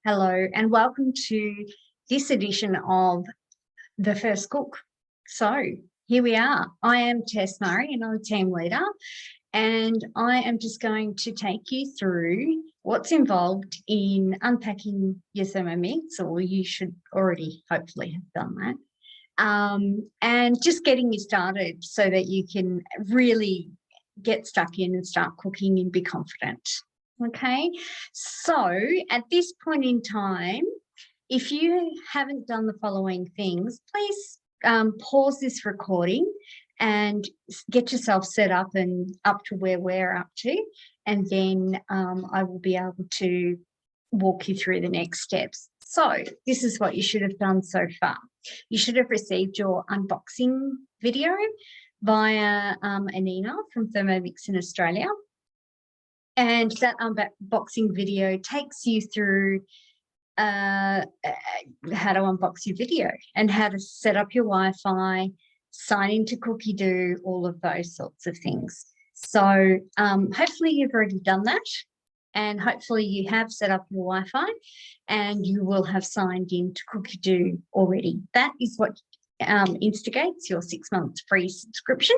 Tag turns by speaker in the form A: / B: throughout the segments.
A: Hello and welcome to this edition of The First Cook. So here we are. I am Tess Murray and I'm a team leader, and I am just going to take you through what's involved in unpacking your Thermomix, or you should already hopefully have done that, and just getting you started so that you can really get stuck in and start cooking and be confident. Okay, so at this point in time, if you haven't done the following things, please pause this recording and get yourself set up and up to where we're up to, and then I will be able to walk you through the next steps. So this is what you should have done so far. You should have received your unboxing video via an email from Thermomix in Australia. And that unboxing video takes you through how to unbox your video and how to set up your Wi-Fi, sign into Cookidoo, all of those sorts of things. So hopefully you've already done that, and hopefully you have set up your Wi-Fi and you will have signed into Cookidoo already. That is what instigates your 6 months free subscription.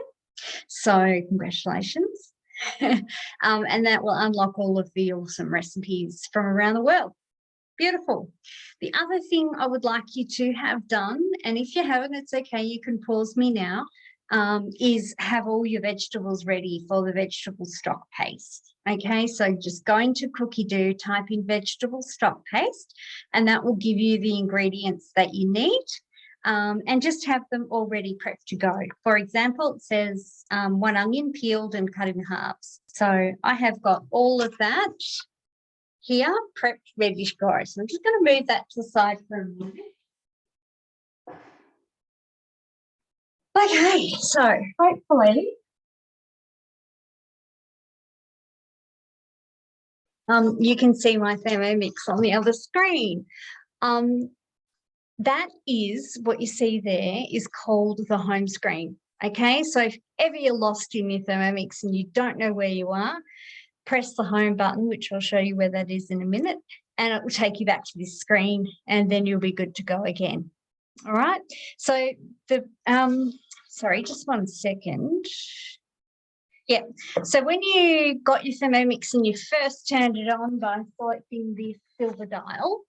A: So congratulations. And that will unlock all of the awesome recipes from around the world. Beautiful. The other thing I would like you to have done, and if you haven't, it's okay, you can pause me now, is have all your vegetables ready for the vegetable stock paste. Okay, so just go into Cookidoo, type in vegetable stock paste, and that will give you the ingredients that you need. And just have them already prepped to go. For example, it says 1 onion peeled and cut in halves. So I have got all of that here prepped, ready to go. So I'm just going to move that to the side for a minute. Okay, so hopefully you can see my Thermomix on the other screen. That is what you see there is called the home screen. Okay, so if ever you're lost in your Thermomix and you don't know where you are, press the home button, which I'll show you where that is in a minute, and it will take you back to this screen, and then you'll be good to go again. All right, so the sorry, just 1 second. Yeah, so when you got your Thermomix and you first turned it on by selecting the silver dial,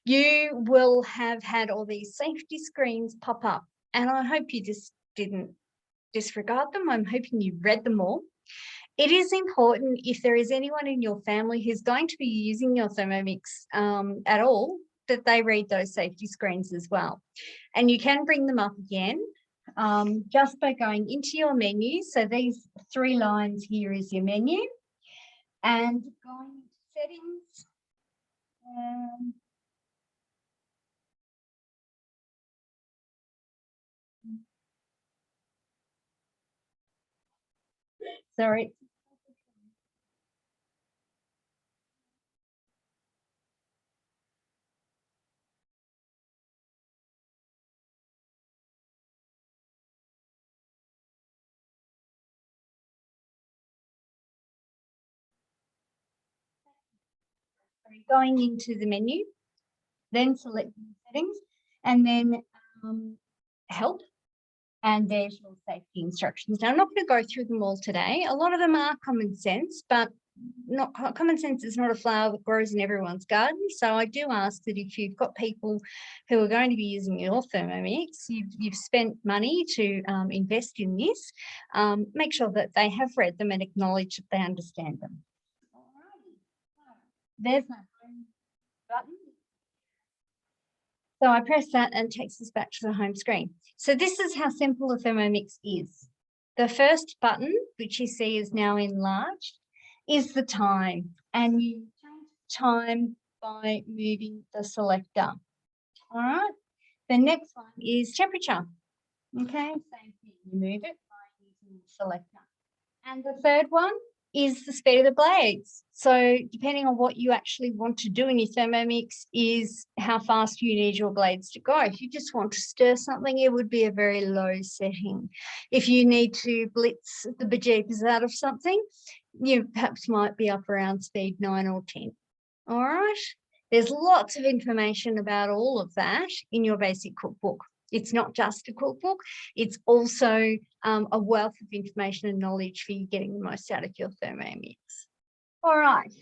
A: you will have had all these safety screens pop up, and I hope you just didn't disregard them. I'm hoping you read them all. It is important, if there is anyone in your family who's going to be using your Thermomix at all, that they read those safety screens as well. And you can bring them up again just by going into your menu. So these 3 lines here is your menu, and going into settings. Sorry. Going into the menu, then select settings, and then help. And there's your safety instructions. Now, I'm not going to go through them all today. A lot of them are common sense, but not common sense is not a flower that grows in everyone's garden. So I do ask that if you've got people who are going to be using your Thermomix, you've spent money to invest in this, make sure that they have read them and acknowledge that they understand them. All right. There's my home button. So I press that and it takes us back to the home screen. So this is how simple a Thermomix is. The first button, which you see is now enlarged, is the time. And you change time by moving the selector. All right. The next one is temperature. Okay, same thing. You move it by using the selector. And the third one is the speed of the blades. So depending on what you actually want to do in your Thermomix is how fast you need your blades to go. If you just want to stir something, it would be a very low setting. If you need to blitz the bejeepers out of something, you perhaps might be up around speed 9 or 10. All right. There's lots of information about all of that in your basic cookbook. It's not just a cookbook, it's also a wealth of information and knowledge for you getting the most out of your Thermomix. All right, so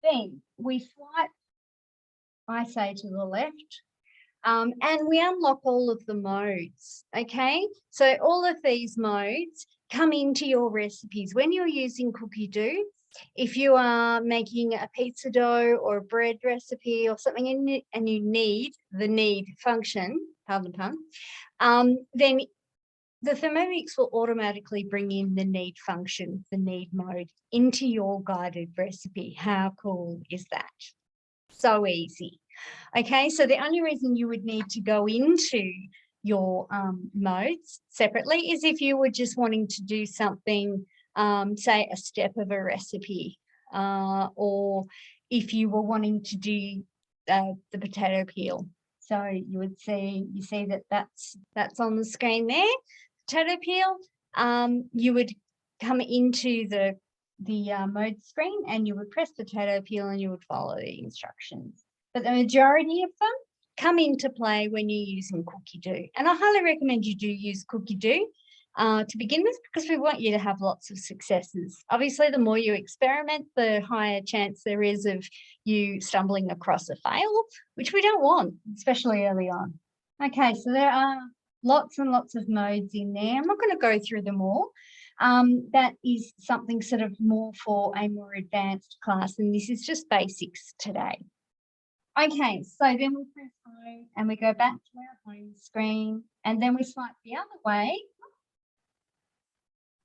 A: then we swipe, I say, to the left, and we unlock all of the modes, okay? So all of these modes come into your recipes. When you're using Cookidoo, if you are making a pizza dough or a bread recipe or something and you need the knead function, pardon the pun, then the Thermomix will automatically bring in the knead function, the knead mode, into your guided recipe. How cool is that? So easy. Okay, so the only reason you would need to go into your modes separately is if you were just wanting to do something, say a step of a recipe, or if you were wanting to do the potato peel. So you see that that's on the screen there, potato peel. You would come into the mode screen and you would press potato peel and you would follow the instructions. But the majority of them come into play when you're using Cookidoo. And I highly recommend you do use Cookidoo to begin with, because we want you to have lots of successes. Obviously, the more you experiment, the higher chance there is of you stumbling across a fail, which we don't want, especially early on. Okay, so there are lots and lots of modes in there. I'm not going to go through them all. That is something sort of more for a more advanced class, and this is just basics today. Okay, so then we press home and we go back to our home screen, and then we swipe the other way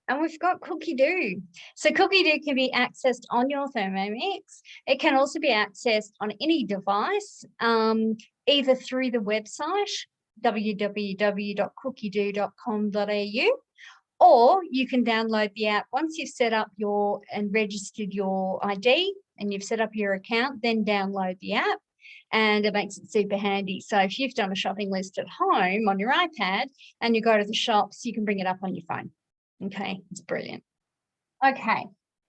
A: and we've got Cookidoo. So Cookidoo can be accessed on your Thermomix. It can also be accessed on any device, either through the website www.cookidoo.com.au, or you can download the app. Once you've set up and registered your ID and you've set up your account, then download the app, and it makes it super handy. So if you've done a shopping list at home on your iPad and you go to the shops, you can bring it up on your phone. Okay, it's brilliant. Okay,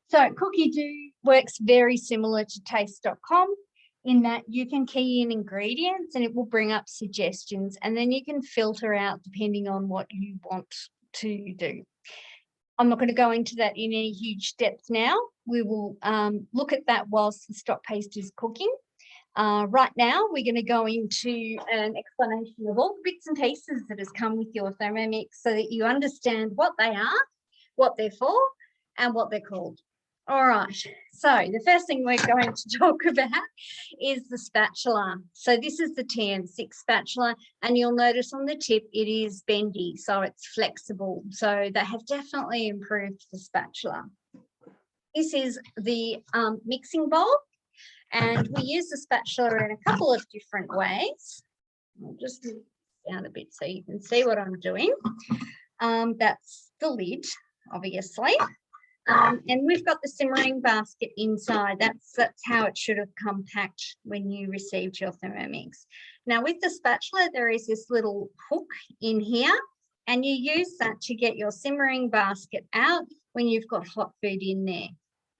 A: so Cookidoo works very similar to taste.com in that you can key in ingredients and it will bring up suggestions, and then you can filter out depending on what you want to do. I'm not going to go into that in any huge depth now. We will look at that whilst the stock paste is cooking. Right now, we're going to go into an explanation of all the bits and pieces that has come with your Thermomix so that you understand what they are, what they're for, and what they're called. All right, so the first thing we're going to talk about is the spatula. So this is the TM6 spatula, and you'll notice on the tip it is bendy, so it's flexible. So they have definitely improved the spatula. This is the mixing bowl, and we use the spatula in a couple of different ways. I'll just move down a bit so you can see what I'm doing. That's the lid, obviously. And we've got the simmering basket inside. That's how it should have come packed when you received your Thermomix. Now with the spatula, there is this little hook in here, and you use that to get your simmering basket out when you've got hot food in there.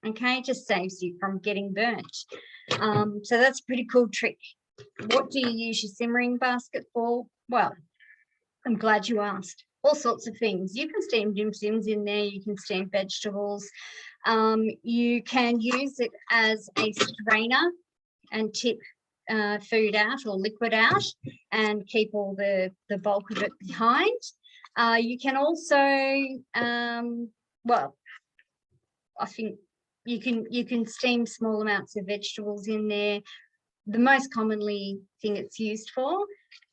A: Okay, it just saves you from getting burnt. So that's a pretty cool trick. What do you use your simmering basket for? Well, I'm glad you asked. All sorts of things. You can steam dim sims in there. You can steam vegetables. You can use it as a strainer and tip food out or liquid out and keep all the bulk of it behind. You can also, well, I think you can steam small amounts of vegetables in there. The most commonly thing it's used for,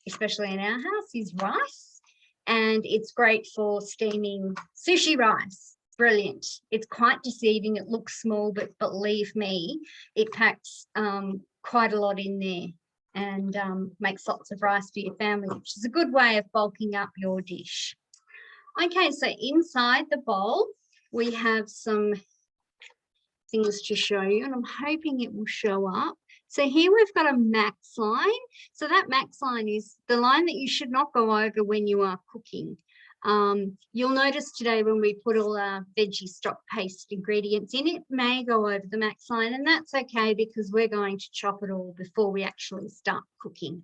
A: especially in our house, is rice. And it's great for steaming sushi rice. Brilliant. It's quite deceiving. It looks small, but believe me, it packs quite a lot in there and makes lots of rice for your family, which is a good way of bulking up your dish. Okay, so inside the bowl, we have some things to show you, and I'm hoping it will show up. So here we've got a max line. So that max line is the line that you should not go over when you are cooking. You'll notice today when we put all our veggie stock paste ingredients in, it may go over the max line, and that's okay because we're going to chop it all before we actually start cooking.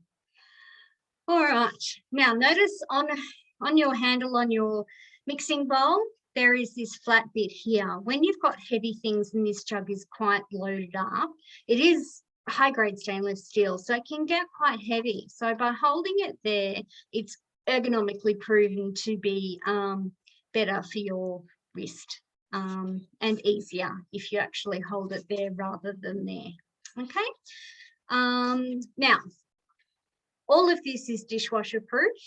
A: All right, now notice on your handle on your mixing bowl, there is this flat bit here. When you've got heavy things and this jug is quite loaded up, it is high-grade stainless steel, so it can get quite heavy. So by holding it there, it's ergonomically proven to be better for your wrist and easier if you actually hold it there rather than there. Okay. Now, all of this is dishwasher proof.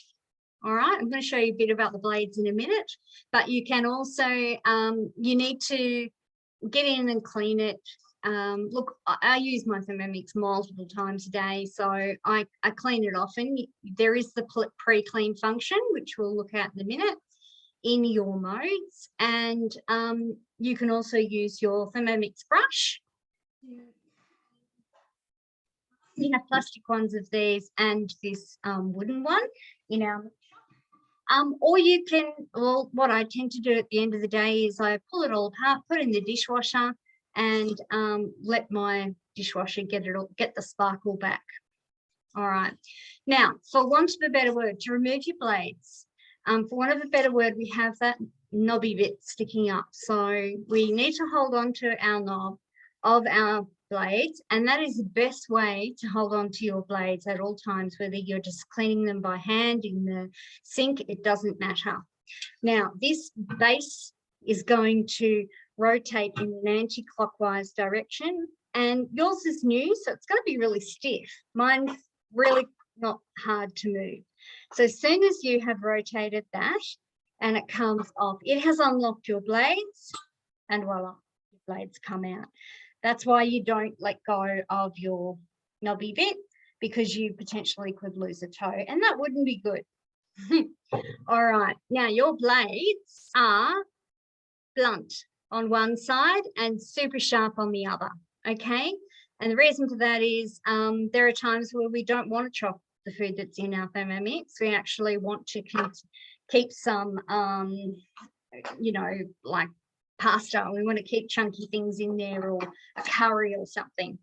A: All right, I'm going to show you a bit about the blades in a minute, but you can also, you need to get in and clean it. Look, I use my Thermomix multiple times a day, so I clean it often. There is the pre-clean function, which we'll look at in a minute, in your modes, and you can also use your Thermomix brush. We have plastic ones of these and this wooden one in our or you can, well, what I tend to do at the end of the day is I pull it all apart, put it in the dishwasher, and let my dishwasher get the sparkle back. All right. Now, for want of a better word, to remove your blades, for want of a better word, we have that knobby bit sticking up. So we need to hold on to our knob of our blades, and that is the best way to hold on to your blades at all times, whether you're just cleaning them by hand in the sink, it doesn't matter. Now, this base is going to rotate in an anti-clockwise direction, and yours is new, so it's going to be really stiff. Mine's really not hard to move. So as soon as you have rotated that and it comes off, it has unlocked your blades, and voila, your blades come out. That's why you don't let go of your knobby bit, because you potentially could lose a toe, and that wouldn't be good. All right, now your blades are blunt on one side and super sharp on the other, okay? And the reason for that is there are times where we don't want to chop the food that's in our Thermomix. We actually want to keep some, you know, like pasta. We want to keep chunky things in there, or a curry or something.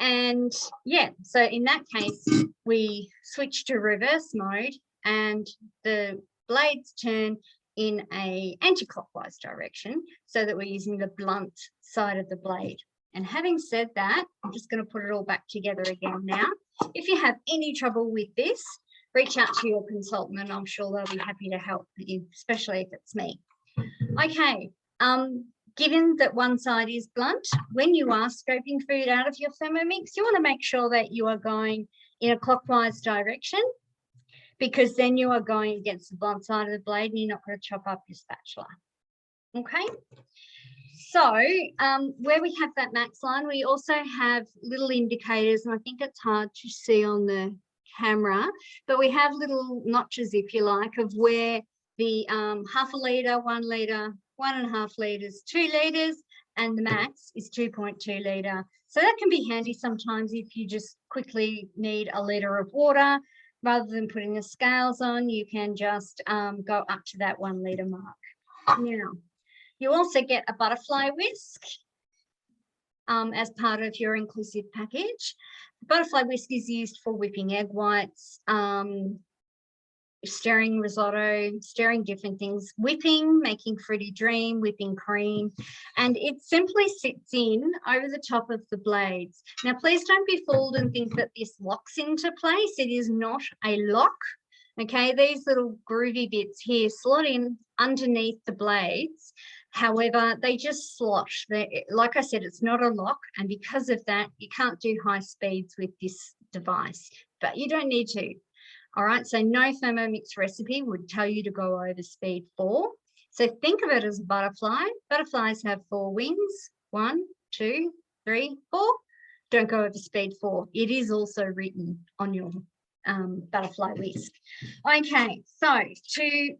A: And yeah, so in that case, we switch to reverse mode and the blades turn in a anti-clockwise direction so that we're using the blunt side of the blade. And having said that, I'm just going to put it all back together again now. If you have any trouble with this, reach out to your consultant and I'm sure they'll be happy to help you, especially if it's me. Okay, given that one side is blunt, when you are scraping food out of your Thermomix, you want to make sure that you are going in a clockwise direction, because then you are going against the blunt side of the blade and you're not going to chop up your spatula. Okay, so where we have that max line, we also have little indicators, and I think it's hard to see on the camera, but we have little notches, if you like, of where the half a litre, 1 litre, 1.5 litres, 2 litres, and the max is 2.2 litre. So that can be handy sometimes if you just quickly need a litre of water. Rather than putting the scales on, you can just go up to that 1 litre mark. Now, you also get a butterfly whisk as part of your inclusive package. The butterfly whisk is used for whipping egg whites, stirring risotto, stirring different things, whipping, making fruity dream, whipping cream, and it simply sits in over the top of the blades. Now, please don't be fooled and think that this locks into place. It is not a lock, okay? These little groovy bits here slot in underneath the blades. However, they just slot. Like I said, it's not a lock, and because of that, you can't do high speeds with this device, but you don't need to. All right, so no Thermomix recipe would tell you to go over speed 4. So think of it as a butterfly. Butterflies have 4 wings, 1, 2, 3, 4. Don't go over speed 4. It is also written on your butterfly whisk. Okay, so to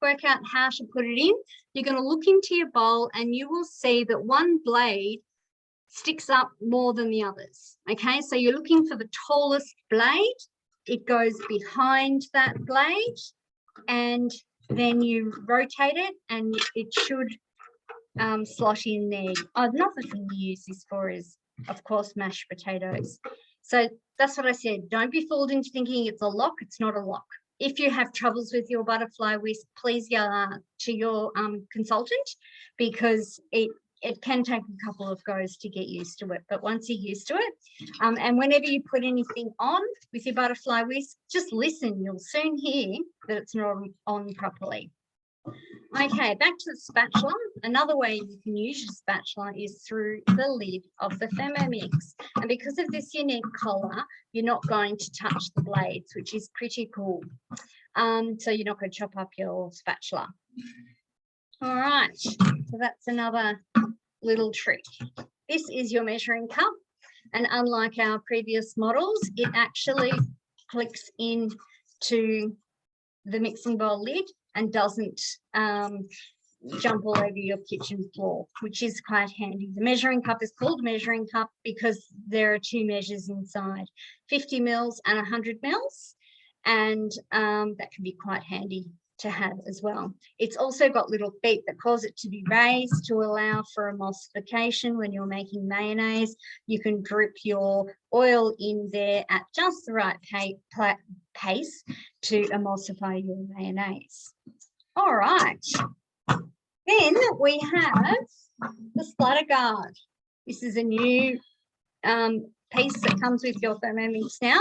A: work out how to put it in, you're going to look into your bowl and you will see that one blade sticks up more than the others. Okay, so you're looking for the tallest blade. It goes behind that blade, and then you rotate it and it should slot in there. Another thing you use this for is, of course, mashed potatoes. So that's what I said. Don't be fooled into thinking it's a lock. It's not a lock. If you have troubles with your butterfly whisk, please go to your consultant, because it can take a couple of goes to get used to it. But once you're used to it, and whenever you put anything on with your butterfly whisk, just listen. You'll soon hear that it's not on properly. Okay, back to the spatula. Another way you can use your spatula is through the lid of the Thermomix. And because of this unique collar, you're not going to touch the blades, which is pretty cool. So you're not going to chop up your spatula. All right, so that's another little trick. This is your measuring cup. And unlike our previous models, it actually clicks into the mixing bowl lid and doesn't jump all over your kitchen floor, which is quite handy. The measuring cup is called a measuring cup because there are two measures inside, 50 mils and 100 mils, and that can be quite handy to have as well. It's also got little feet that cause it to be raised to allow for emulsification when you're making mayonnaise. You can drip your oil in there at just the right pace to emulsify your mayonnaise. All right. Then we have the Splatter Guard. This is a new piece that comes with your Thermomix now,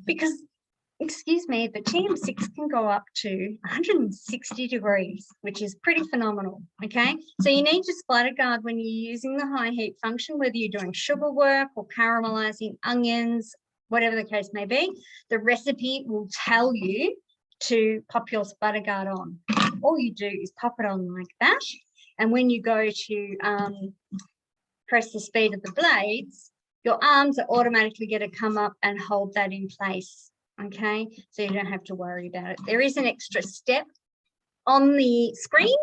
A: because, excuse me, the TM6 can go up to 160 degrees, which is pretty phenomenal, okay? So you need your Splatter Guard when you're using the high heat function, whether you're doing sugar work or caramelizing onions, whatever the case may be. The recipe will tell you to pop your Splatter Guard on. All you do is pop it on like that, and when you go to press the speed of the blades, your arms are automatically going to come up and hold that in place. Okay, so you don't have to worry about it. There is an extra step on the screen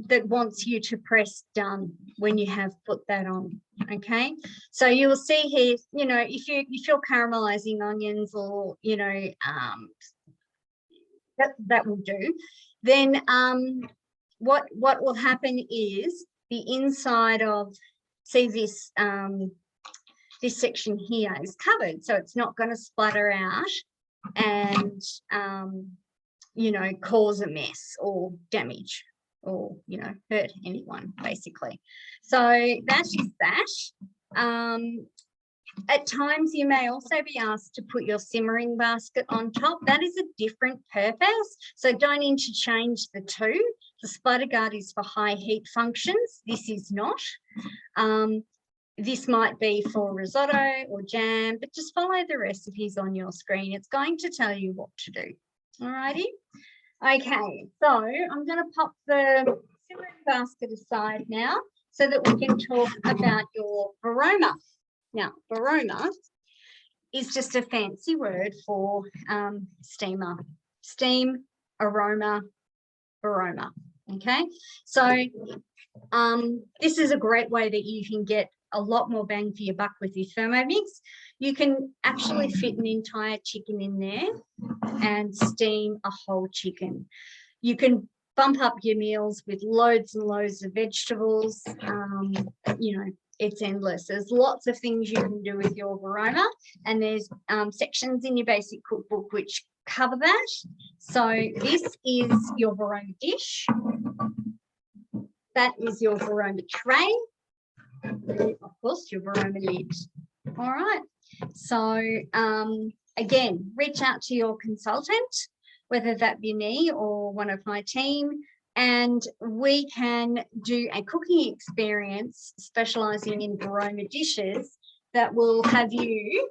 A: that wants you to press done when you have put that on. Okay, so you will see here, you know, if you're caramelizing onions, or you know, that will do. Then what will happen is the inside of, see this this section here is covered, so it's not going to splatter out and you know, cause a mess or damage or, you know, hurt anyone basically. So that is that. At times you may also be asked to put your simmering basket on top. That is a different purpose, so don't interchange the two. The Splatter Guard is for high heat functions. This is not. This might be for risotto or jam, but just follow the recipes on your screen. It's going to tell you what to do. Alrighty. Okay, so I'm going to pop the simmering basket aside now so that we can talk about your varoma. Now, varoma is just a fancy word for steamer. Steam, aroma, varoma. Okay, so this is a great way that you can get a lot more bang for your buck with your Thermomix. You can actually fit an entire chicken in there and steam a whole chicken. You can bump up your meals with loads and loads of vegetables. You know, it's endless. There's lots of things you can do with your varoma, and there's sections in your basic cookbook which cover that. So this is your varoma dish. That is your varoma tray. Of course, your varoma lid. All right. So again, reach out to your consultant, whether that be me or one of my team, and we can do a cooking experience specializing in varoma dishes that will have you.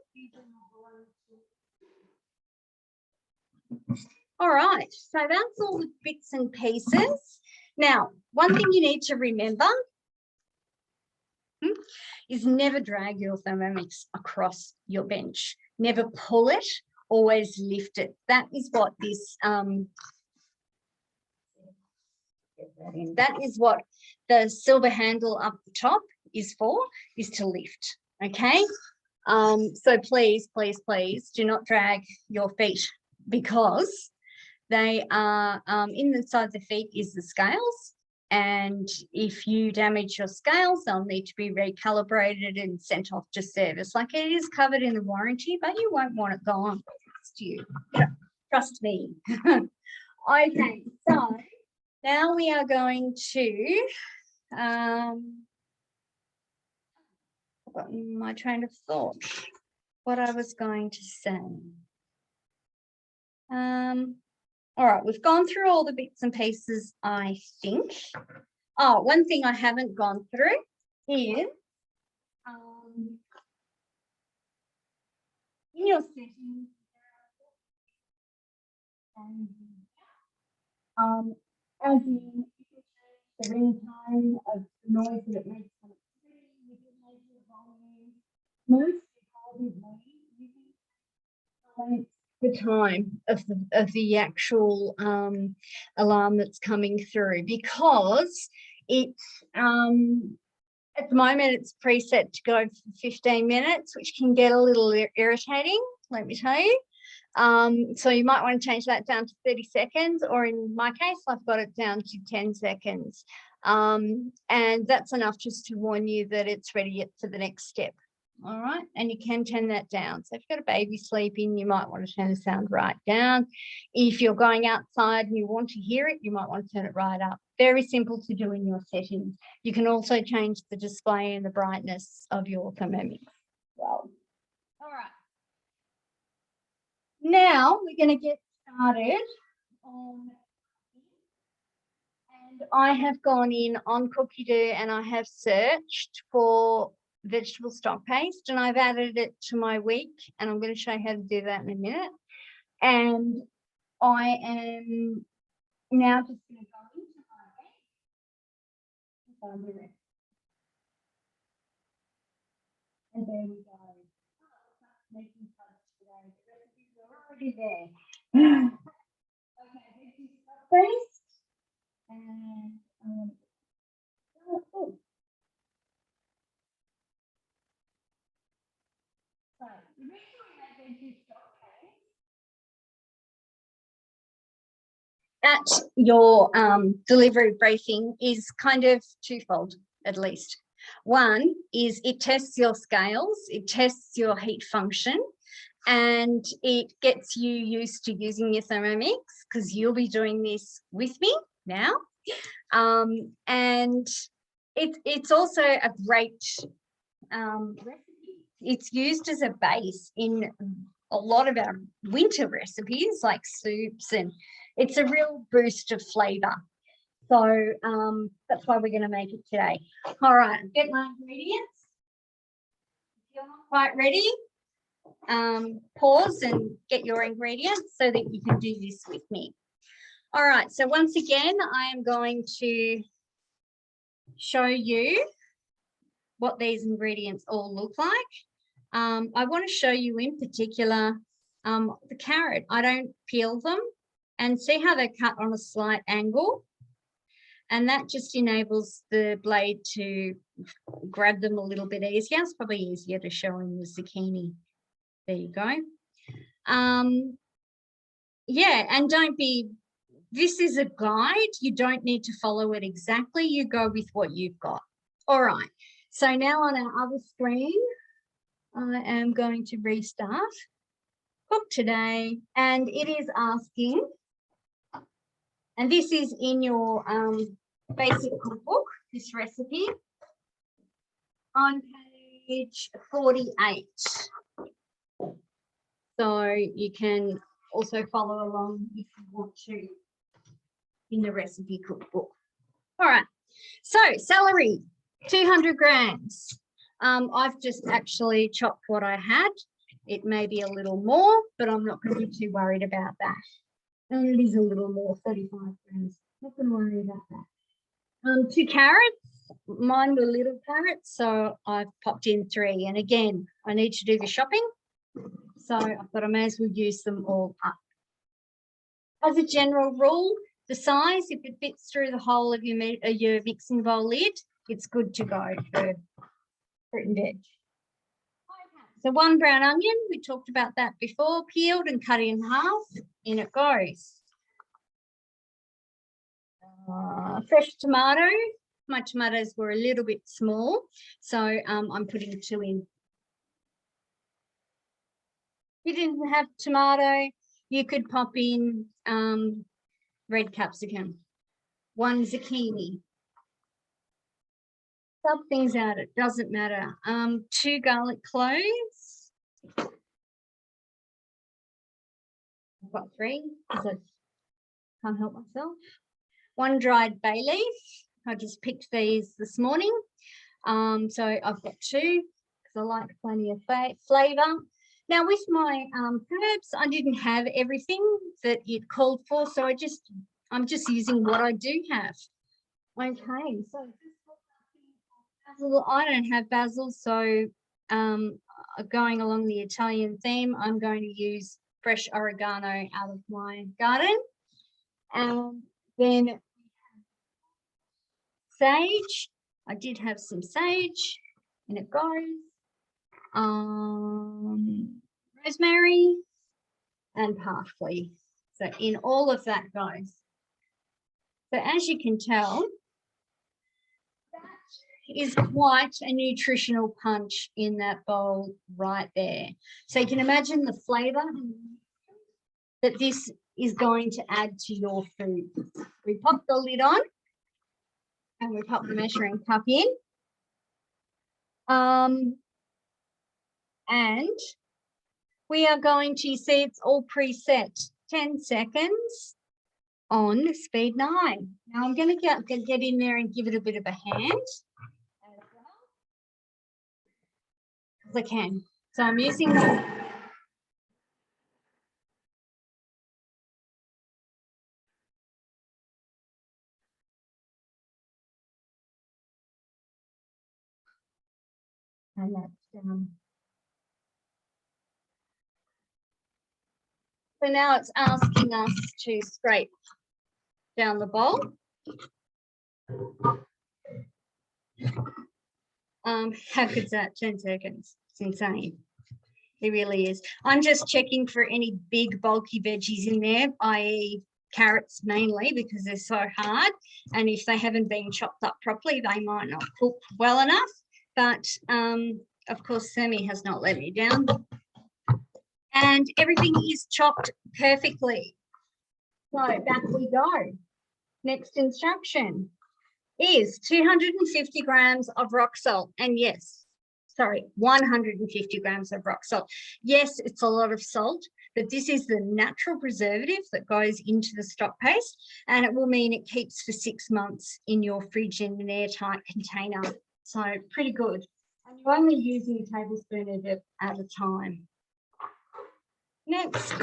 A: All right, so that's all the bits and pieces. Now, one thing you need to remember is never drag your Thermomix across your bench. Never pull it, always lift it. That is what this that is what the silver handle up the top is for, is to lift. Okay, so please, please, please do not drag your feet, because They are inside the feet is the scales. And if you damage your scales, they'll need to be recalibrated and sent off to service. Like, it is covered in the warranty, but you won't want it gone. Trust me. Okay, so now we are going to forgotten my train of thought, what I was going to say. All right, we've gone through all the bits and pieces, I think. Oh, one thing I haven't gone through is in your settings, as in the ringtone of the noise that it makes when it's free, you can make your volume. Most importantly, you can the time of the actual alarm that's coming through, because it's at the moment it's preset to go for 15 minutes, which can get a little irritating, let me tell you. So you might want to change that down to 30 seconds, or in my case, I've got it down to 10 seconds. And that's enough just to warn you that it's ready for the next step. All right, and you can turn that down. So if you've got a baby sleeping, you might want to turn the sound right down. If you're going outside and you want to hear it, you might want to turn it right up. Very simple to do in your settings. You can also change the display and the brightness of your Thermomix. Well, all right. Now we're going to get started on, and I have gone in on Cookidoo and I have searched for vegetable stock paste, and I've added it to my week, and I'm going to show you how to do that in a minute. And I am now just going to go into my week. And there we go. Making fudge today. The recipes are already there. Okay, vegetable stock paste. And so the reason we make vegetable stock paste at your delivery briefing is kind of twofold, at least. One is it tests your scales, it tests your heat function, and it gets you used to using your Thermomix, because you'll be doing this with me now. And it's also a great recipe. It's used as a base in a lot of our winter recipes, like soups, and it's a real boost of flavour. So that's why we're going to make it today. All right, get my ingredients. If you're not quite ready, pause and get your ingredients so that you can do this with me. All right, so once again, I am going to show you what these ingredients all look like. I want to show you in particular the carrot. I don't peel them, and see how they're cut on a slight angle. And that just enables the blade to grab them a little bit easier. It's probably easier to show in the zucchini. There you go. Yeah, and don't be, this is a guide. You don't need to follow it exactly. You go with what you've got. All right. So now on our other screen, I am going to restart Cook Today, and it is asking, and this is in your basic cookbook, this recipe, on page 48. So you can also follow along if you want to in the recipe cookbook. All right, so celery, 200 grams. I've just actually chopped what I had. It may be a little more, but I'm not going to be too worried about that. And it is a little more, 35 grams. Not going to worry about that. 2 carrots. Mine were little carrots, so I've popped in 3. And again, I need to do the shopping, so I thought I may as well use them all up. As a general rule, the size, if it fits through the hole of your mixing bowl lid, it's good to go for fruit and veg. So 1 brown onion, we talked about that before, peeled and cut in half. In it goes. fresh tomato. My tomatoes were a little bit small, so I'm putting 2 in. If you didn't have tomato, you could pop in red capsicum, 1 zucchini. Sub things out, it doesn't matter. 2 garlic cloves. I've got 3 because I can't help myself. 1 dried bay leaf. I just picked these this morning. So I've got 2 because I like plenty of flavour. Now with my herbs, I didn't have everything that it called for, so I'm just using what I do have. Okay, so basil, I don't have basil, so going along the Italian theme, I'm going to use fresh oregano out of my garden. And then sage, I did have some sage, and it goes. Rosemary and parsley. So in all of that goes. So as you can tell, that is quite a nutritional punch in that bowl right there. So you can imagine the flavour that this is going to add to your food. We pop the lid on and we pop the measuring cup in. And we are going to see it's all preset, 10 seconds on speed 9. Now I'm going to get in there and give it a bit of a hand as well, as I can. So I'm using that. And that's so now it's asking us to scrape down the bowl. How good's that? 10 seconds. It's insane. It really is. I'm just checking for any big bulky veggies in there, i.e. carrots mainly, because they're so hard. And if they haven't been chopped up properly, they might not cook well enough. But of course, Sammy has not let me down. And everything is chopped perfectly. So back we go. Next instruction is 250 grams of rock salt. And yes, sorry, 150 grams of rock salt. Yes, it's a lot of salt, but this is the natural preservative that goes into the stock paste, and it will mean it keeps for 6 months in your fridge in an airtight container. So pretty good. And you're only using a tablespoon of it at a time. Next,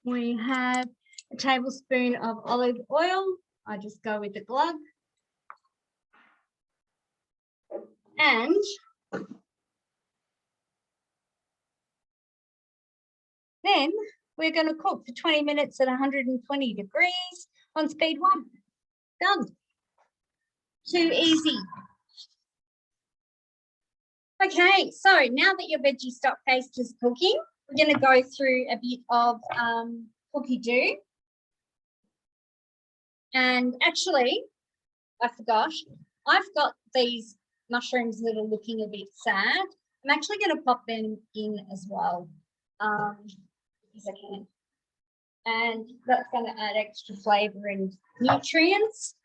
A: we have a tablespoon of olive oil. I just go with the glug. And then we're going to cook for 20 minutes at 120 degrees on speed 1. Done. Too easy. Okay, so now that your veggie stock paste is cooking, we're going to go through a bit of Cookidoo. And actually, I forgot, I've got these mushrooms that are looking a bit sad. I'm actually going to pop them in as well, if I can. And that's going to add extra flavour and nutrients.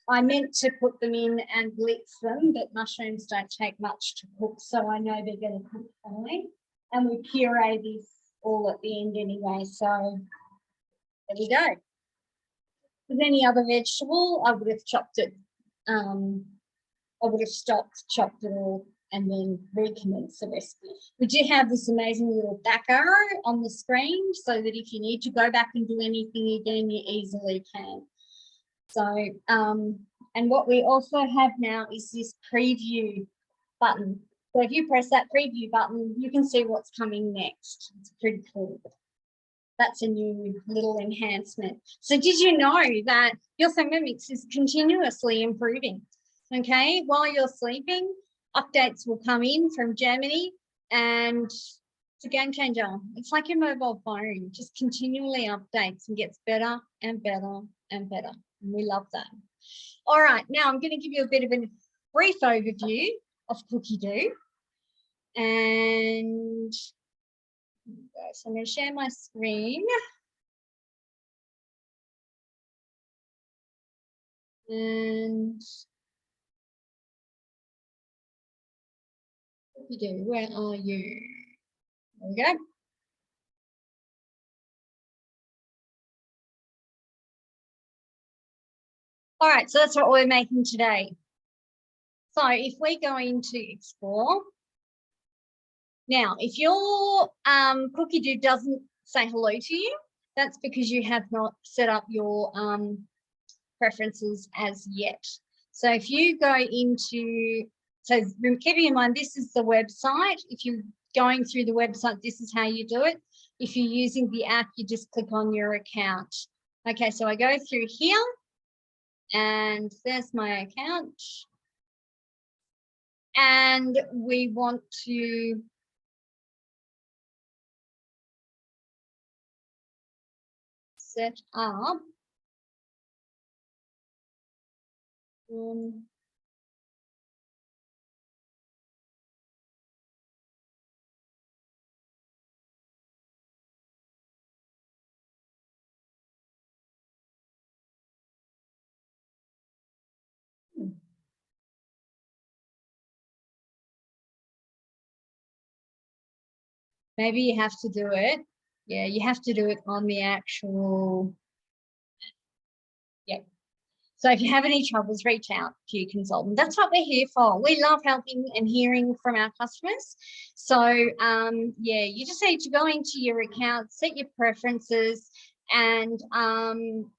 A: I meant to put them in and blitz them, but mushrooms don't take much to cook, so I know they're going to cook fine. And we puree this all at the end anyway, so there we go. With any other vegetable, I would have chopped it. I would have stopped, chopped it all, and then recommenced the recipe. We do have this amazing little back arrow on the screen so that if you need to go back and do anything again, you easily can. So, and what we also have now is this preview button. So if you press that preview button, you can see what's coming next. It's pretty cool. That's a new little enhancement. So did you know that your Thermomix is continuously improving? Okay, while you're sleeping, updates will come in from Germany, and It's a game changer. It's like your mobile phone, just continually updates and gets better and better and better. And we love that. All right, now I'm going to give you a bit of a brief overview of Cookidoo. And so I'm going to share my screen. And Cookidoo, where are you? There we go. All right, so that's what we're making today. So if we're going to explore, now if your Cookidoo doesn't say hello to you, that's because you have not set up your preferences as yet. So if you go into, so keeping in mind, this is the website. If you're going through the website, this is how you do it. If you're using the app, you just click on your account. Okay, so I go through here and there's my account. And we want to set up maybe you have to do it. Yeah, you have to do it on the actual. Yep. So if you have any troubles, reach out to your consultant. That's what we're here for. We love helping and hearing from our customers. So yeah, you just need to go into your account, set your preferences, and then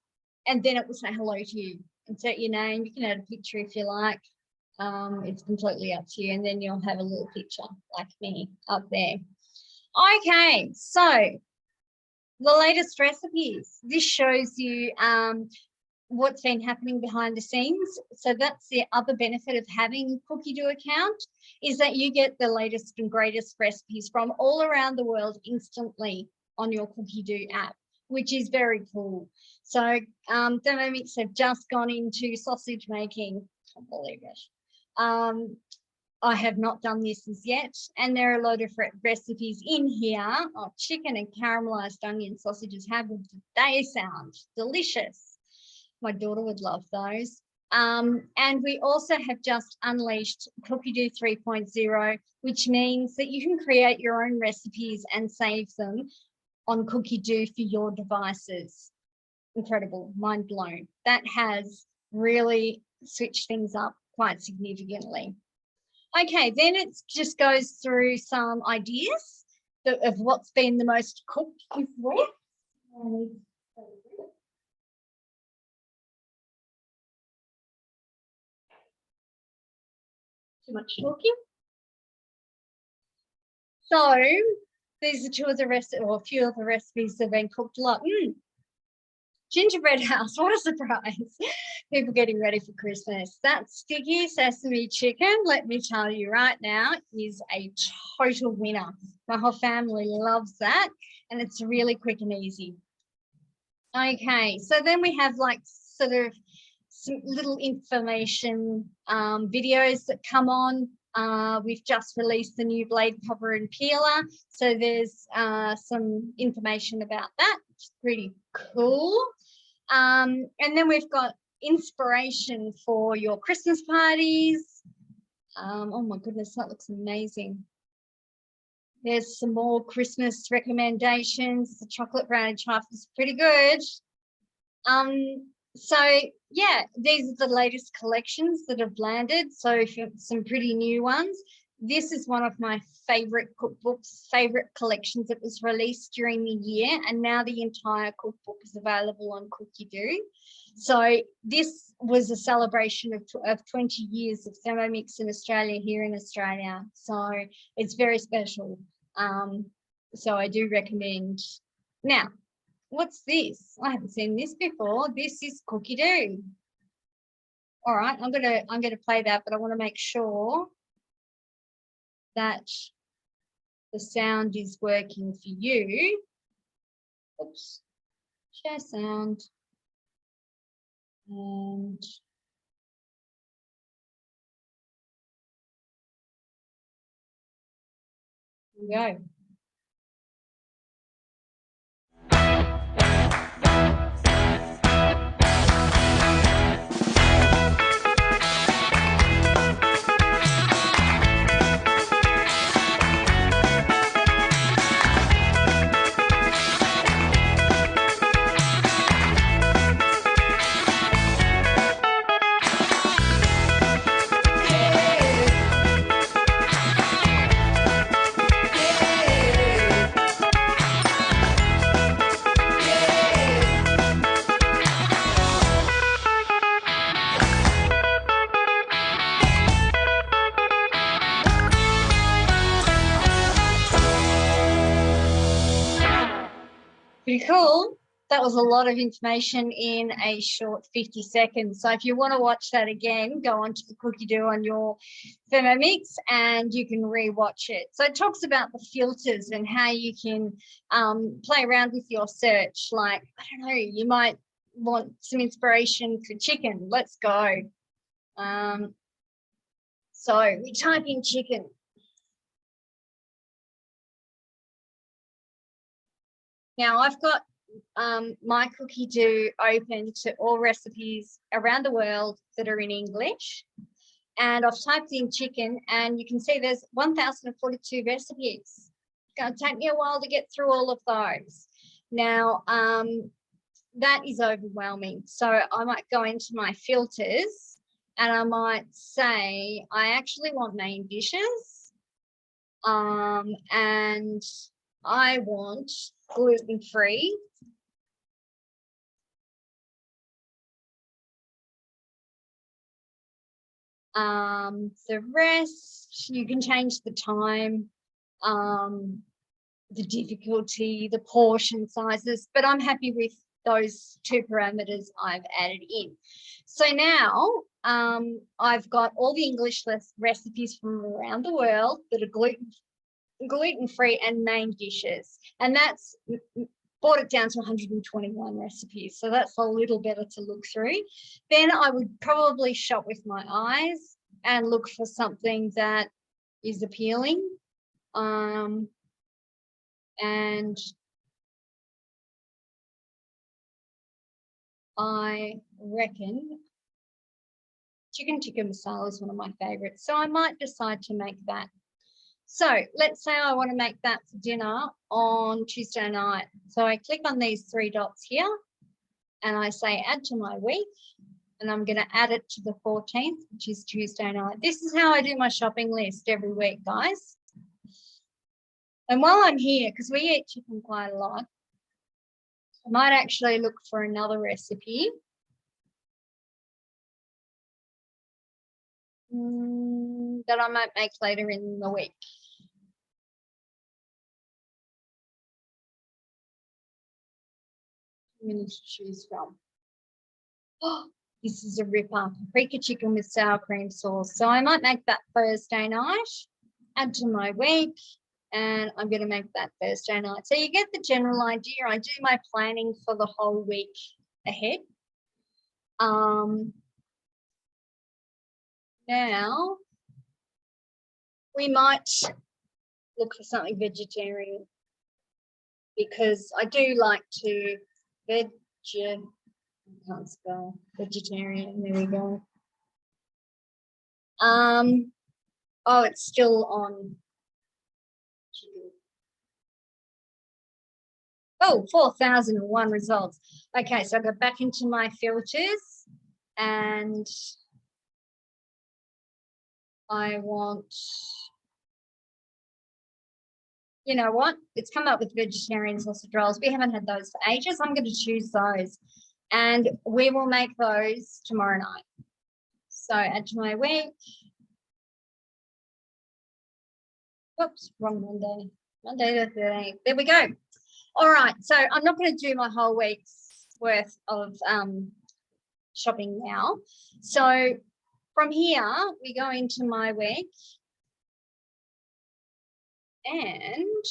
A: it will say hello to you and set your name. You can add a picture if you like. It's completely up to you, and then you'll have a little picture like me up there. Okay, so the latest recipes. This shows you what's been happening behind the scenes. So that's the other benefit of having a Cookidoo account, is that you get the latest and greatest recipes from all around the world instantly on your Cookidoo app, which is very cool. So Thermomix have just gone into sausage making. Can't believe it. I have not done this as yet, and there are a lot of recipes in here. Oh, chicken and caramelized onion sausages. How good do they sound? Delicious. My daughter would love those. And we also have just unleashed Cookidoo 3.0, which means that you can create your own recipes and save them on Cookidoo for your devices. Incredible, mind blown. That has really switched things up quite significantly. Okay, then it just goes through some ideas of what's been the most cooked this week. Too much talking. So these are two of the recipes, or a few of the recipes that have been cooked a lot. Gingerbread house, what a surprise. People getting ready for Christmas. That sticky sesame chicken, let me tell you right now, is a total winner. My whole family loves that, and it's really quick and easy. Okay, so then we have like sort of some little information videos that come on. We've just released the new blade cover and peeler, so there's some information about that. It's pretty cool. And then we've got inspiration for your Christmas parties. Oh my goodness, that looks amazing. There's some more Christmas recommendations. The chocolate brownie truffle is pretty good. So yeah, these are the latest collections that have landed. So some pretty new ones. This is one of my favorite cookbooks, favorite collections that was released during the year, and now the entire cookbook is available on Cookidoo. So this was a celebration of 20 years of Thermomix in Australia, here in Australia. So it's very special. So I do recommend. Now, what's this? I haven't seen this before. This is Cookidoo. All right, I'm gonna play that, but I want to make sure that the sound is working for you. Oops, share sound. And here we go. Pretty cool. That was a lot of information in a short 50 seconds. So if you want to watch that again, go onto the Cookidoo on your Thermomix and you can re-watch it. So it talks about the filters and how you can play around with your search. Like, I don't know, you might want some inspiration for chicken. Let's go. So we type in chicken. Now I've got my Cookidoo open to all recipes around the world that are in English. And I've typed in chicken and you can see there's 1,042 recipes. It's going to take me a while to get through all of those. Now, that is overwhelming. So I might go into my filters and I might say, I actually want main dishes. And I want gluten-free. The rest, you can change the time, the difficulty, the portion sizes, but I'm happy with those two parameters I've added in. So now I've got all the English recipes from around the world that are gluten-free and main dishes, and that's brought it down to 121 recipes, so that's a little better to look through. Then I would probably shop with my eyes and look for something that is appealing, and I reckon chicken tikka masala is one of my favorites, so I might decide to make that. So let's say I want to make that for dinner on Tuesday night. So I click on these three dots here and I say add to my week, and I'm going to add it to the 14th, which is Tuesday night. This is how I do my shopping list every week, guys. And while I'm here, because we eat chicken quite a lot, I might actually look for another recipe. That I might make later in the week. To choose from. Oh, this is a ripper. Paprika chicken with sour cream sauce. So I might make that Thursday night, add to my week, and I'm going to make that Thursday night. So you get the general idea. I do my planning for the whole week ahead. Now, we might look for something vegetarian because I do like to I can't spell vegetarian. There we go. Oh, it's still on. Oh, 4,001 results. Okay, so I go back into my filters and I want, you know what? It's come up with vegetarian sausage rolls. We haven't had those for ages. I'm going to choose those and we will make those tomorrow night. So add to my week. Whoops, wrong Monday. Monday the 13th. There we go. All right, so I'm not going to do my whole week's worth of shopping now. So from here, we go into my week And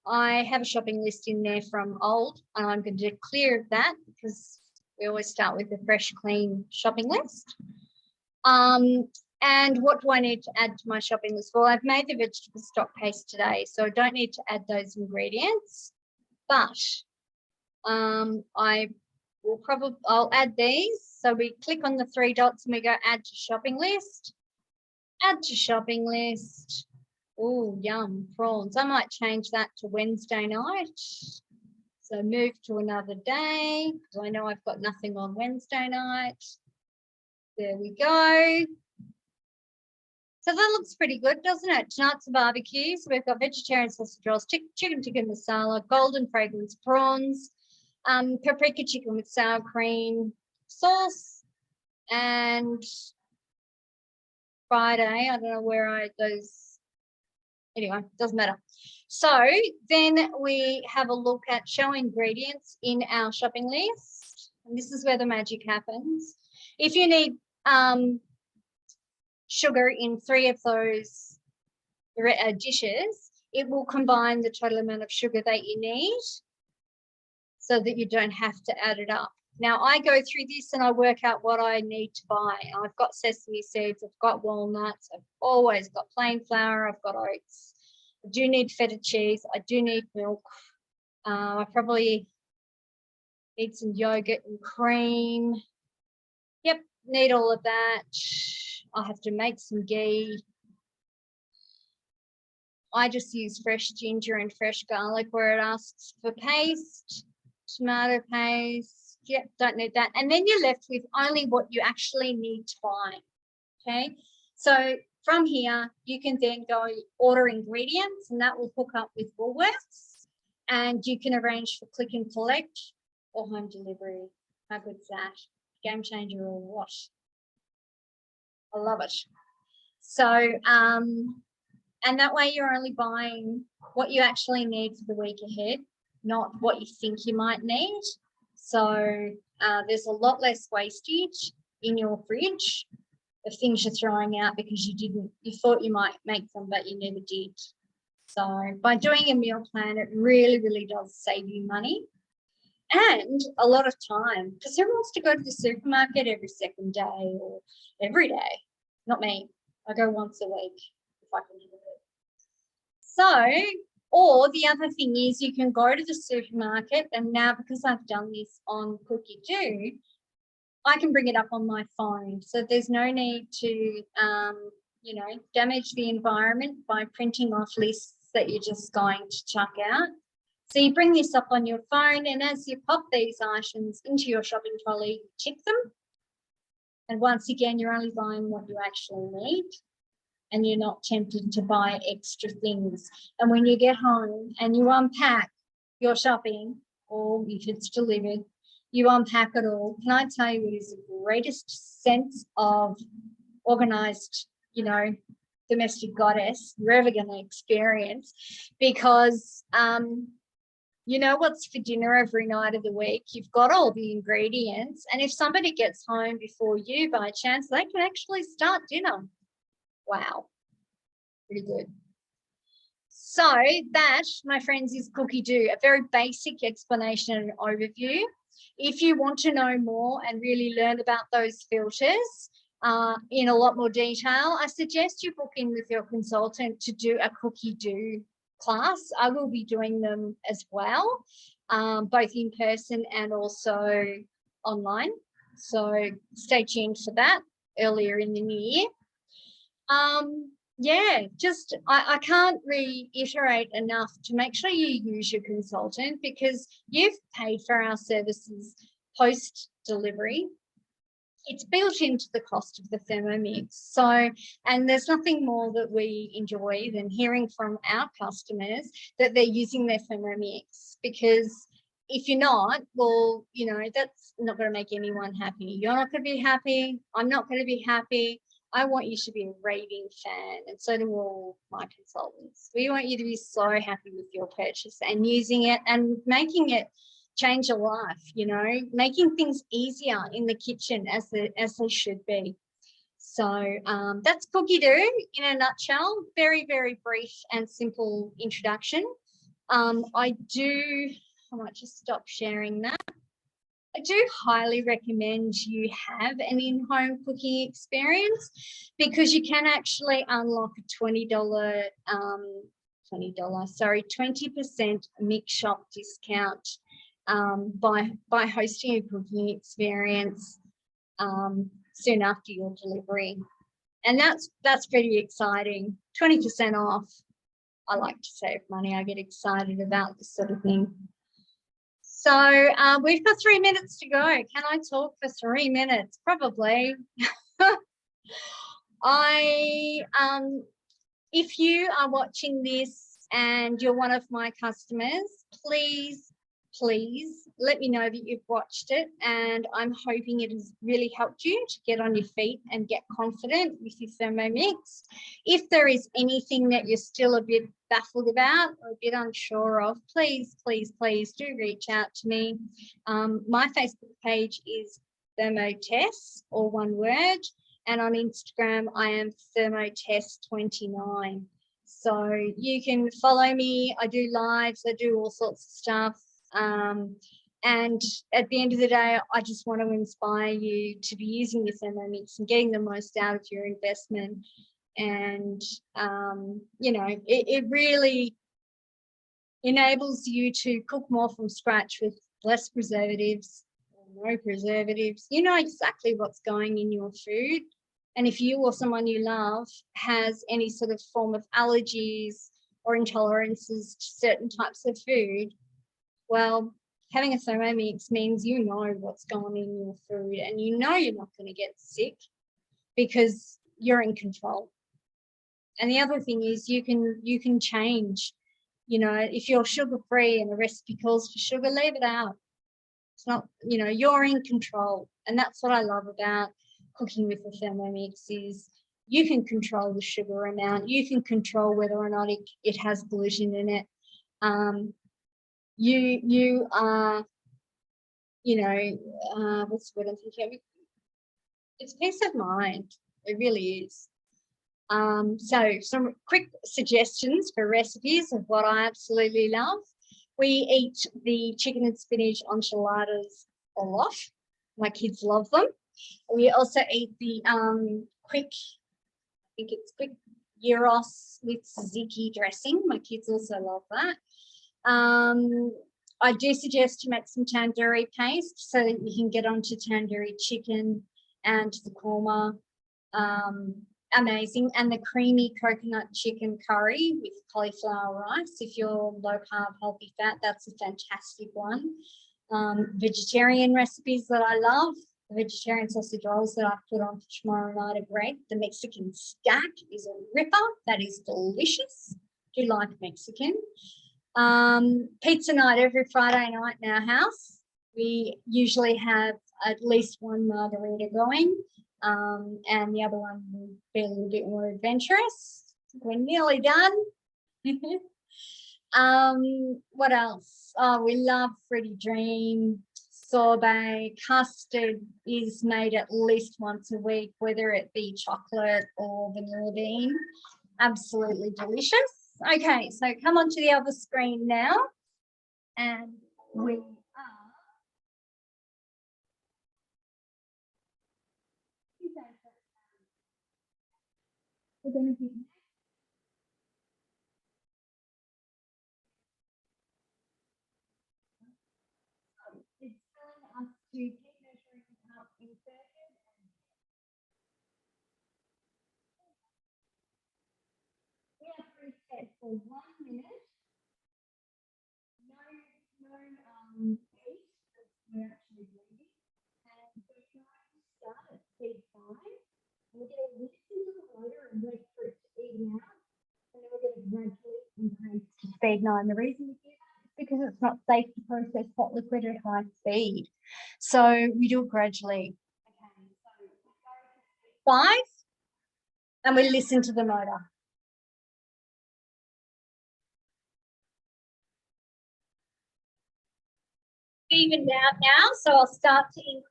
A: I have a shopping list in there from old, and I'm going to clear of that because we always start with a fresh, clean shopping list. And what do I need to add to my shopping list? Well, I've made the vegetable stock paste today, so I don't need to add those ingredients, but I'll add these. So we click on the three dots and we go add to shopping list, add to shopping list. Oh, yum, prawns. I might change that to Wednesday night. So move to another day because I know I've got nothing on Wednesday night. There we go. So that looks pretty good, doesn't it? Tonight's a barbecue. So we've got vegetarian sausage rolls, chicken tikka masala, golden fragrance prawns, paprika chicken with sour cream sauce, and Friday, I don't know where those, anyway, doesn't matter. So then we have a look at show ingredients in our shopping list. And this is where the magic happens. If you need sugar in 3 of those dishes, it will combine the total amount of sugar that you need so that you don't have to add it up. Now, I go through this and I work out what I need to buy. I've got sesame seeds, I've got walnuts, I've always got plain flour, I've got oats. I do need feta cheese, I do need milk. I probably need some yogurt and cream. Yep, need all of that. I'll have to make some ghee. I just use fresh ginger and fresh garlic where it asks for paste, tomato paste. Yep, don't need that. And then you're left with only what you actually need to buy. Okay, so from here, you can then go order ingredients and that will hook up with Woolworths, and you can arrange for click and collect or home delivery. How good is that? Game changer or what? I love it. So, and that way you're only buying what you actually need for the week ahead, not what you think you might need. So there's a lot less wastage in your fridge of things you're throwing out because you thought you might make them, but you never did. So by doing a meal plan, it really, really does save you money and a lot of time, because who wants to go to the supermarket every second day or every day? Not me. I go once a week if I can do it. So, or the other thing is you can go to the supermarket, and now because I've done this on Cookidoo, I can bring it up on my phone. So there's no need to, damage the environment by printing off lists that you're just going to chuck out. So you bring this up on your phone, and as you pop these items into your shopping trolley, you tick them. And once again, you're only buying what you actually need, and you're not tempted to buy extra things. And when you get home and you unpack your shopping, or if it's delivered, you unpack it all. Can I tell you, it is the greatest sense of organised, domestic goddess you're ever going to experience, because you know what's for dinner every night of the week. You've got all the ingredients, and if somebody gets home before you by chance, they can actually start dinner. Wow, pretty good. So that, my friends, is Cookidoo, a very basic explanation and overview. If you want to know more and really learn about those filters in a lot more detail, I suggest you book in with your consultant to do a Cookidoo class. I will be doing them as well, both in person and also online. So stay tuned for that earlier in the new year. I can't reiterate enough to make sure you use your consultant, because you've paid for our services post delivery. It's built into the cost of the Thermomix. So, and there's nothing more that we enjoy than hearing from our customers that they're using their Thermomix, because if you're not, well, that's not going to make anyone happy. You're not going to be happy. I'm not going to be happy. I want you to be a raving fan, and so do all my consultants. We want you to be so happy with your purchase and using it and making it change your life, making things easier in the kitchen as they should be. So that's Cookidoo in a nutshell. Very, very brief and simple introduction. I might just stop sharing that. I do highly recommend you have an in-home cooking experience because you can actually unlock a $20 mix shop discount by hosting a cooking experience soon after your delivery. And that's pretty exciting. 20% off. I like to save money. I get excited about this sort of thing. So we've got 3 minutes to go. Can I talk for 3 minutes? Probably. If you are watching this and you're one of my customers, please let me know that you've watched it, and I'm hoping it has really helped you to get on your feet and get confident with your Thermomix. If there is anything that you're still a bit baffled about or a bit unsure of, please do reach out to me. My Facebook page is Tess, all one word, and on Instagram I am Thermotess29. So you can follow me. I do lives, I do all sorts of stuff. And at the end of the day, I just want to inspire you to be using your Thermomix and getting the most out of your investment. And, you know, it really enables you to cook more from scratch with less preservatives or no preservatives. You know exactly what's going in your food. And if you or someone you love has any sort of form of allergies or intolerances to certain types of food, well, having a Thermomix means you know what's going in your food, and you know you're not going to get sick because you're in control. And the other thing is you can change. You know, if you're sugar-free and a recipe calls for sugar, leave it out. It's not, you know, you're in control. And that's what I love about cooking with the Thermomix is you can control the sugar amount. You can control whether or not it has gluten in it. You are, you know, what's the word I'm thinking of? It's peace of mind. It really is. So some quick suggestions for recipes of what I absolutely love. We eat the chicken and spinach enchiladas a lot. My kids love them. We also eat the quick gyros with tzatziki dressing. My kids also love that. I do suggest you make some tandoori paste so that you can get onto tandoori chicken and the korma. Amazing. And the creamy coconut chicken curry with cauliflower rice. If you're low carb, healthy fat, that's a fantastic one. Vegetarian recipes that I love. The vegetarian sausage rolls that I've put on for tomorrow night are great. The Mexican stack is a ripper. That is delicious. Do like Mexican. Pizza night every Friday night in our house. We usually have at least one margarita going, and the other one will be a little bit more adventurous. We're nearly done. What else? Oh, we love Fruity Dream. Sorbet. Custard is made at least once a week, whether it be chocolate or vanilla bean. Absolutely delicious. Okay, so come on to the other screen now, and we are we're going to be it's telling us to keep measuring up inserted, and we are preset for 1 minute. No heat, because we're actually bleeding, and we're going to start at speed 5. We're going to listen to the motor and wait for it to even out, and then we're going to gradually increase to speed 9. The reason we do that is because it's not safe to process hot liquid at high speed, so we do it gradually. Okay, so we go to speed 5, and we listen to the motor. Evened out now, so I'll start to increase.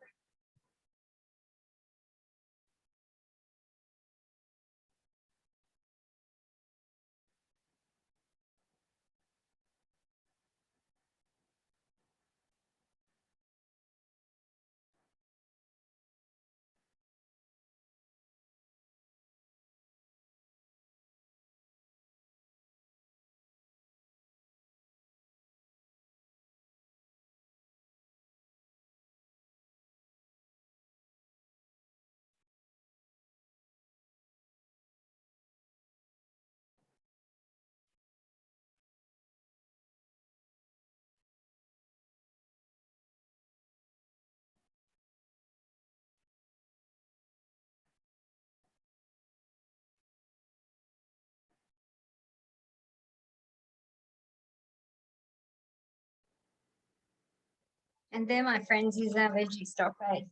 A: And there, my friends, is our veggie stock base.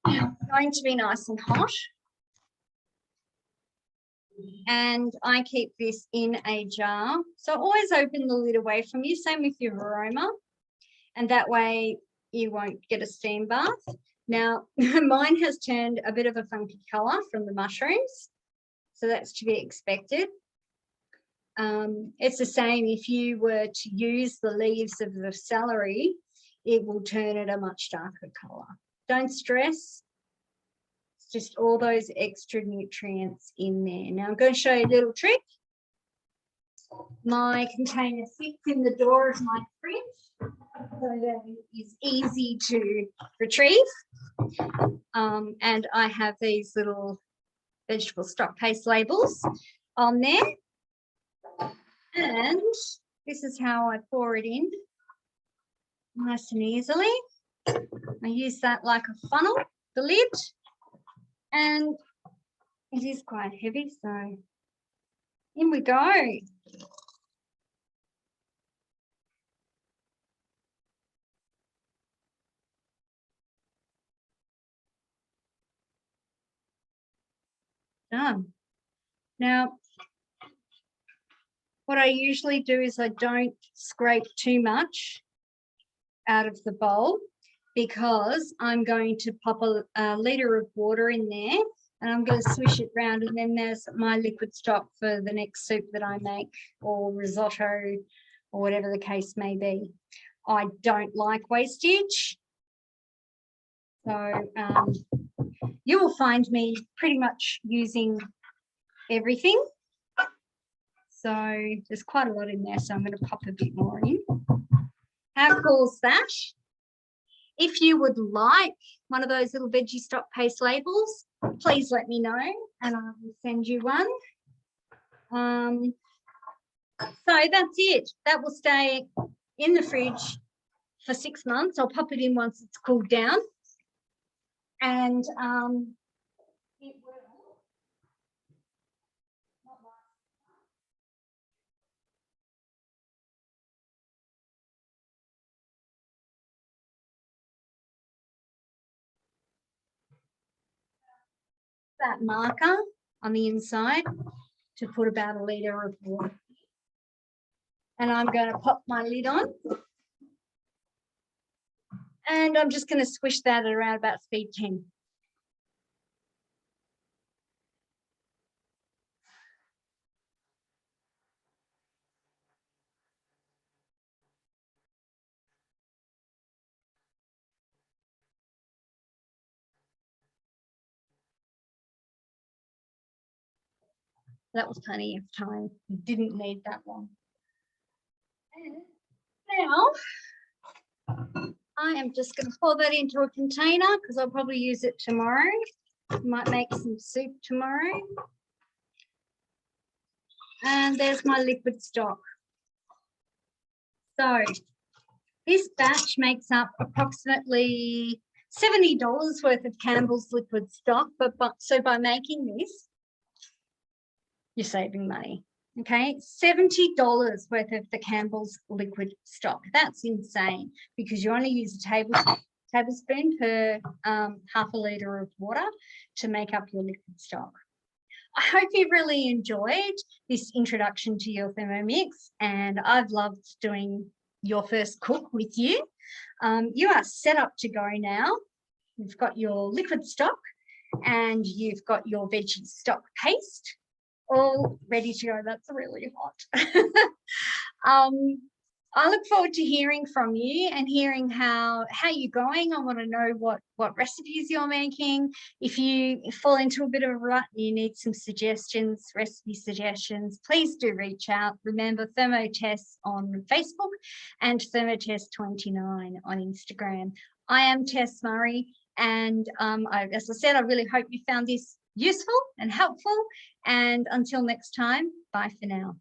A: Now, it's going to be nice and hot. And I keep this in a jar. So always open the lid away from you, same with your aroma. And that way you won't get a steam bath. Now, mine has turned a bit of a funky colour from the mushrooms. So that's to be expected. It's the same if you were to use the leaves of the celery, it will turn it a much darker colour. Don't stress. It's just all those extra nutrients in there. Now I'm going to show you a little trick. My container sits in the door of my fridge, so that it is easy to retrieve. And I have these little vegetable stock paste labels on there. And this is how I pour it in, nice and easily. I use that like a funnel, the lid, and it is quite heavy, so in we go. Done. Now, what I usually do is I don't scrape too much out of the bowl because I'm going to pop a litre of water in there and I'm going to swish it round, and then there's my liquid stock for the next soup that I make, or risotto, or whatever the case may be. I don't like wastage. So you will find me pretty much using everything. So there's quite a lot in there, so I'm going to pop a bit more in. How cool is that? If you would like one of those little veggie stock paste labels, please let me know and I will send you one. So that's it. That will stay in the fridge for 6 months. I'll pop it in once it's cooled down. And it will. That marker on the inside to put about a litre of water. And I'm going to pop my lid on. And I'm just going to squish that at around about speed 10. That was plenty of time. You didn't need that long. And now I am just going to pour that into a container because I'll probably use it tomorrow. Might make some soup tomorrow. And there's my liquid stock. So this batch makes up approximately $70 worth of Campbell's liquid stock. So by making this, you're saving money. Okay, $70 worth of the Campbell's liquid stock. That's insane because you only use a tablespoon per half a litre of water to make up your liquid stock. I hope you've really enjoyed this introduction to your Thermomix, and I've loved doing your first cook with you. You are set up to go now. You've got your liquid stock and you've got your veggie stock paste all ready to go. That's really hot. I look forward to hearing from you and hearing how you're going. I want to know what recipes you're making. If you fall into a bit of a rut and you need some suggestions, recipe suggestions, please do reach out. Remember, Tess on Facebook and Tess29 on Instagram. I am Tess Murray, and as I said, I really hope you found this useful and helpful. And until next time, bye for now.